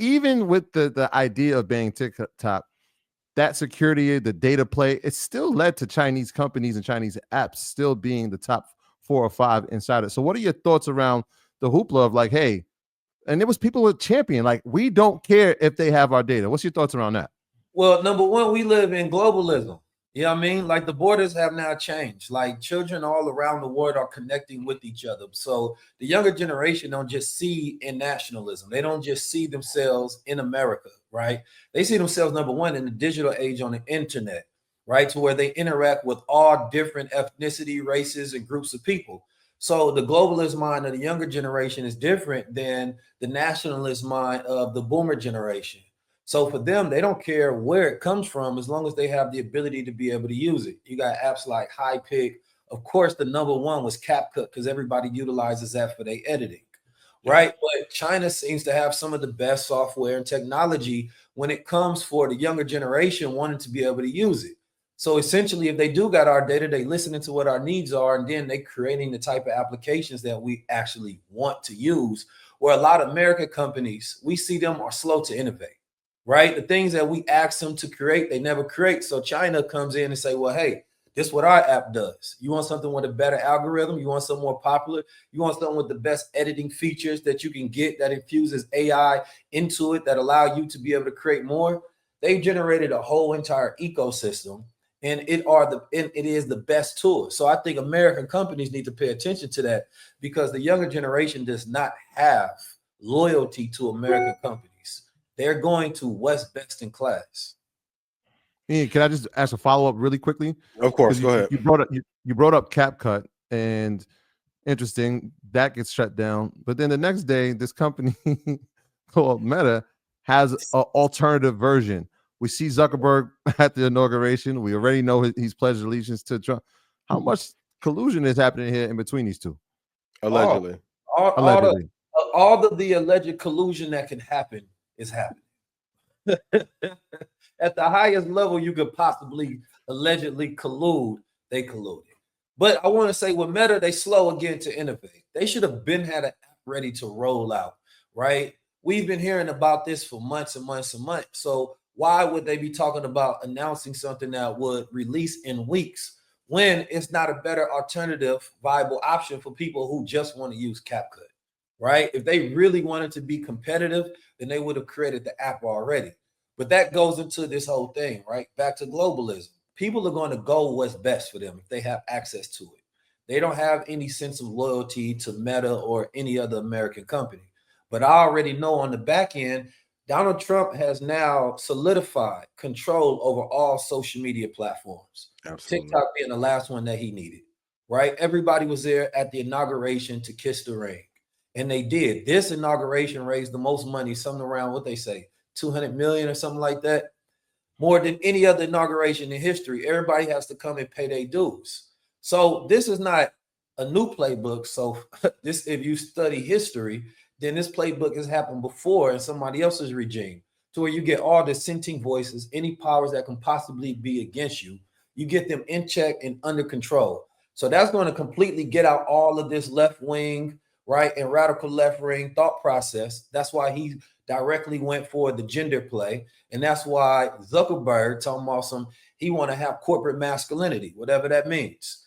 even with the idea of banning TikTok, that security, the data play, it still led to Chinese companies and Chinese apps still being the top 4 or 5 inside it. So what are your thoughts around the hoopla of like, hey, and there was people with champion, like, we don't care if they have our data. What's your thoughts around that? Well, number one, we live in globalism. You know what I mean? Like the borders have now changed. Like children all around the world are connecting with each other. So the younger generation don't just see in nationalism. They don't just see themselves in America, right? They see themselves, number one, in the digital age on the internet, right? To where they interact with all different ethnicity, races, and groups of people. So the globalist mind of the younger generation is different than the nationalist mind of the boomer generation. So for them, they don't care where it comes from as long as they have the ability to be able to use it. You got apps like HiPic. Of course, the number one was CapCut because everybody utilizes that for their editing, right? But China seems to have some of the best software and technology when it comes for the younger generation wanting to be able to use it. So essentially, if they do got our data, they listening to what our needs are, and then they creating the type of applications that we actually want to use. Where a lot of American companies, we see them are slow to innovate, right? The things that we ask them to create, they never create. So China comes in and say, well, hey, this is what our app does. You want something with a better algorithm? You want something more popular? You want something with the best editing features that you can get that infuses AI into it that allow you to be able to create more? They've generated a whole entire ecosystem, and it is the best tool. So I think American companies need to pay attention to that because the younger generation does not have loyalty to American companies. They're going to what's best in class. Ian, can I just ask a follow-up really quickly? Of course, Because go ahead. you brought up CapCut, and interesting, that gets shut down. But then the next day, this company called Meta has an alternative version. We see Zuckerberg at the inauguration. We already know he's pledged allegiance to Trump. How much collusion is happening here in between these two? Allegedly. Allegedly. All of the alleged collusion that can happen is happening. At the highest level you could possibly allegedly collude, they colluded. But I want to say with Meta, they slow again to innovate. They should have been had an app ready to roll out, right? We've been hearing about this for months and months and months. So why would they be talking about announcing something that would release in weeks when it's not a better alternative, viable option for people who just want to use CapCut, right? If they really wanted to be competitive, then they would have created the app already. But that goes into this whole thing, right? Back to globalism. People are going to go what's best for them if they have access to it. They don't have any sense of loyalty to Meta or any other American company. But I already know on the back end, Donald Trump has now solidified control over all social media platforms. Absolutely. TikTok being the last one that he needed, right? Everybody was there at the inauguration to kiss the ring. And they did. This inauguration raised the most money, something around what they say, 200 million or something like that, more than any other inauguration in history. Everybody has to come and pay their dues. So this is not a new playbook. So this, if you study history, then this playbook has happened before in somebody else's regime, to where you get all dissenting voices, any powers that can possibly be against you, you get them in check and under control. So that's going to completely get out all of this left wing, right, and radical left wing thought process. That's why he directly went for the gender play. And that's why Zuckerberg talking about he want to have corporate masculinity, whatever that means.